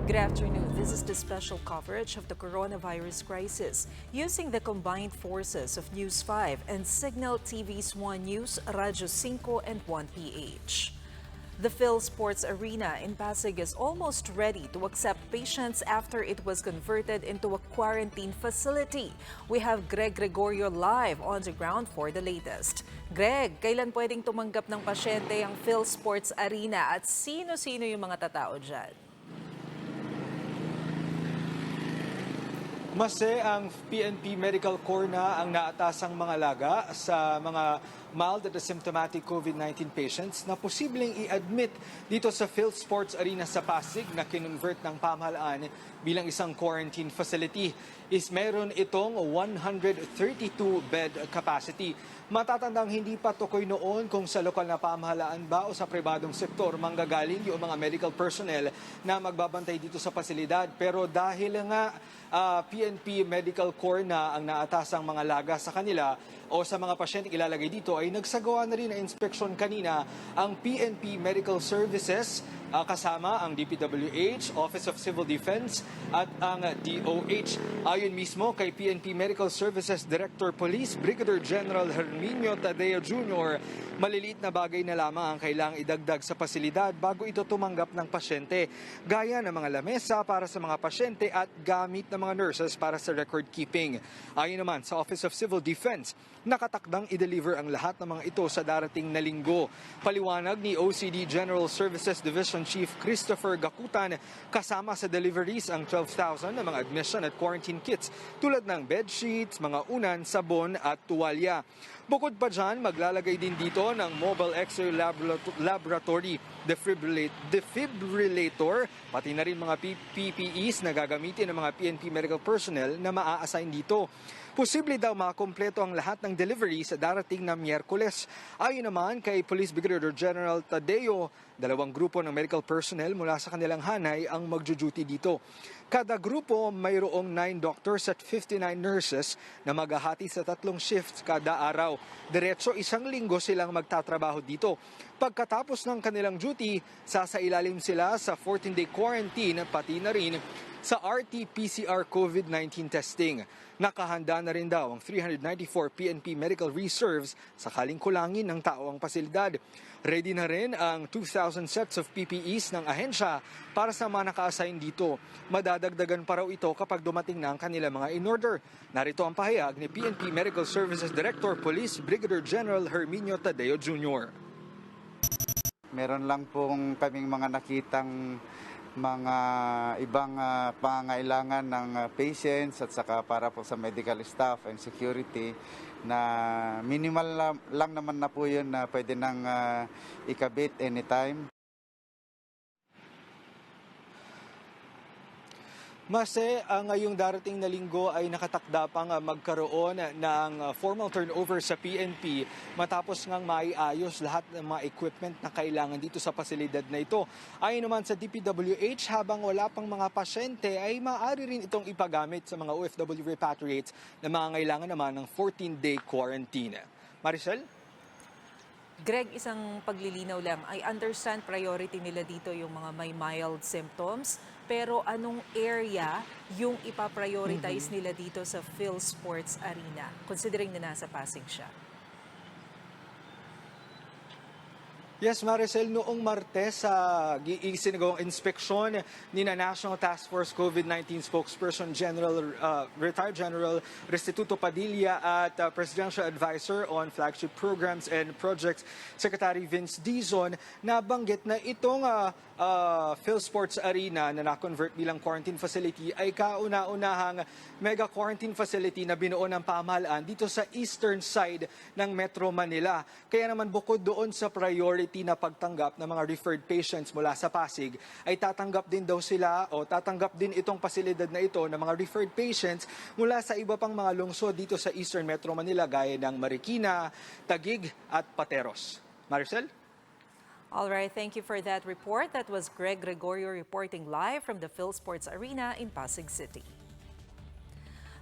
Good afternoon. This is the special coverage of the coronavirus crisis using the combined forces of News 5 and Signal TV's 1 News, Radyo 5 and 1PH. The PhilSports Arena in Pasig is almost ready to accept patients after it was converted into a quarantine facility. We have Greg Gregorio live on the ground for the latest. Greg, kailan pwedeng tumanggap ng pasyente ang PhilSports Arena at sino-sino yung mga tatao dyan? Mase, ang PNP Medical Corps na ang naatasang mga laga sa mga mild at asymptomatic COVID-19 patients na posibleng i-admit dito sa PhilSports Arena sa Pasig na kinonvert ng pamahalaan bilang isang quarantine facility. Meron itong 132-bed capacity. Matatandang hindi pa tukoy noon kung sa lokal na pamahalaan ba o sa pribadong sektor manggagaling yung mga medical personnel na magbabantay dito sa pasilidad. Pero dahil nga PNP Medical Corps na ang naatasang mga laga sa kanila o sa mga pasyente ilalagay dito ay nagsagawa na rin ng inspeksyon kanina ang PNP Medical Services kasama ang DPWH, Office of Civil Defense at ang DOH. Ayon mismo kay PNP Medical Services Director Police Brigadier General Herminio Tadeo Jr., maliliit na bagay na lamang ang kailangang idagdag sa pasilidad bago ito tumanggap ng pasyente, gaya ng mga lamesa para sa mga pasyente at gamit ng mga nurses para sa record keeping. Ayon naman sa Office of Civil Defense, nakatakdang i-deliver ang lahat ng mga ito sa darating na linggo. Paliwanag ni OCD General Services Division Chief Christopher Gakutan, kasama sa deliveries ang 12,000 na mga admission at quarantine kits tulad ng bedsheets, mga unan, sabon at tuwalya. Bukod pa dyan, maglalagay din dito ng mobile X-ray laboratory, defibrillator, pati na rin mga PPEs na gagamitin ng mga PNP medical personnel na maa-assign dito. Posible daw makompleto ang lahat ng delivery sa darating na Miyerkules. Ayon naman kay Police Brigadier General Tadeo, 2 grupo ng medical personnel mula sa kanilang hanay ang magjo-duty dito. Kada grupo mayroong 9 doctors at 59 nurses na maghahati sa 3 shifts kada araw. Diretso 1 linggo silang magtatrabaho dito. Pagkatapos ng kanilang duty, sasailalim sila sa 14-day quarantine pati na rin sa RT-PCR COVID-19 testing. Nakahanda na rin daw ang 394 PNP Medical Reserves sakaling kulangin ng tao ang pasilidad. Ready na rin ang 2,000 sets of PPEs ng ahensya para sa mga naka-assign dito. Madadagdagan pa raw ito kapag dumating na ang kanilang mga in-order. Narito ang pahayag ni PNP Medical Services Director Police Brigadier General Herminio Tadeo Jr. Meron lang pong kaming mga nakitang mga ibang pangangailangan ng patients at saka para po sa medical staff and security na minimal lang naman na po yun na pwede nang ikabit anytime. Mase, ngayong darating na linggo ay nakatakda pang magkaroon ng formal turnover sa PNP matapos ngang maiayos lahat ng mga equipment na kailangan dito sa pasilidad na ito. Ayon naman sa DPWH, habang wala pang mga pasyente ay maaari rin itong ipagamit sa mga OFW repatriates na mangangailangan naman ng 14-day quarantine. Maricel? Greg, isang paglilinaw lang. I understand priority nila dito yung mga may mild symptoms. Pero anong area yung ipaprioritize nila dito sa PhilSports Arena, considering na nasa Pasig siya? Yes, Maricel, noong Martes sa isinagawang inspeksyon ni na National Task Force COVID-19 Spokesperson Retired General Restituto Padilla at Presidential Advisor on Flagship Programs and Projects Secretary Vince Dizon, nabanggit na itong PhilSports Arena na na-convert bilang quarantine facility ay kauna-unahang mega quarantine facility na binuo ng pamahalaan dito sa eastern side ng Metro Manila. Kaya naman bukod doon sa priority na pagtanggap ng mga referred patients mula sa Pasig, ay tatanggap din daw sila o tatanggap din itong pasilidad na ito ng mga referred patients mula sa iba pang mga lungsod dito sa Eastern Metro Manila gaya ng Marikina, Taguig at Pateros. Maricel? All right, thank you for that report. That was Greg Gregorio reporting live from the PhilSports Arena in Pasig City.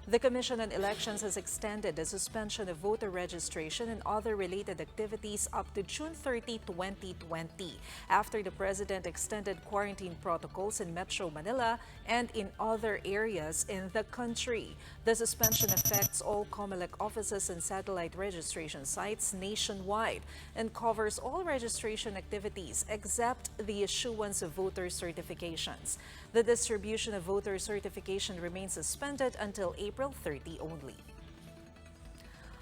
The Commission on Elections has extended the suspension of voter registration and other related activities up to June 30, 2020, after the President extended quarantine protocols in Metro Manila and in other areas in the country. The suspension affects all Comelec offices and satellite registration sites nationwide and covers all registration activities except the issuance of voter certifications. The distribution of voter certification remains suspended until April 30 only.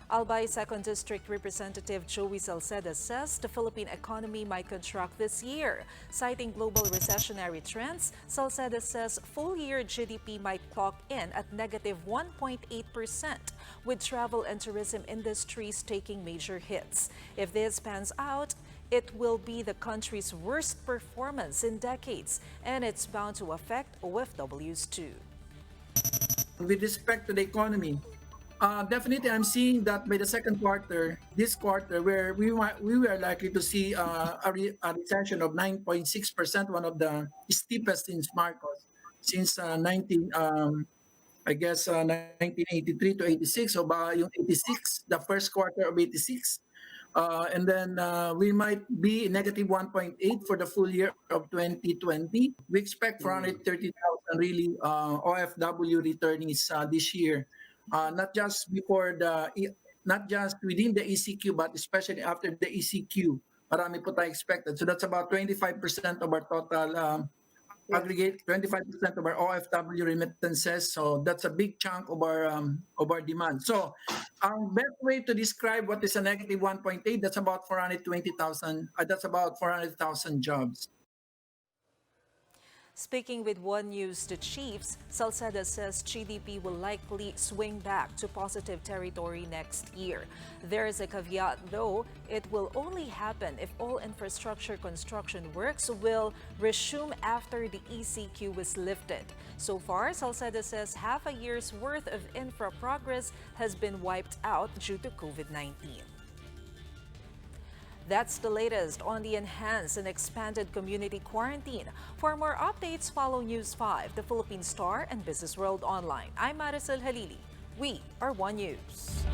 Albay 2nd District Representative Joey Salceda says the Philippine economy might contract this year. Citing global recessionary trends, Salceda says full-year GDP might clock in at negative 1.8%, with travel and tourism industries taking major hits. If this pans out, it will be the country's worst performance in decades, and it's bound to affect OFWs too. With respect to the economy, definitely I'm seeing that by the second quarter, this quarter, where we were likely to see a recession of 9.6%, one of the steepest in Marcos since 1983 to 86, so yung 86, the first quarter of 86. And then we might be negative 1.8 for the full year of 2020. We expect 430,000 really OFW returnees this year, not just not just within the ECQ, but especially after the ECQ. Marami po tayo expected. So that's about 25% of our total aggregate, 25% of our OFW remittances. So that's a big chunk of our demand. So our best way to describe what is a negative 1.8, that's about 420,000. That's about 400,000 jobs. Speaking with One News, the Chiefs, Salceda says GDP will likely swing back to positive territory next year. There is a caveat, though. It will only happen if all infrastructure construction works will resume after the ECQ was lifted. So far, Salceda says half a year's worth of infra progress has been wiped out due to COVID-19. That's the latest on the enhanced and expanded community quarantine. For more updates, follow News 5, the Philippine Star, and Business World Online. I'm Maricel Halili. We are One News.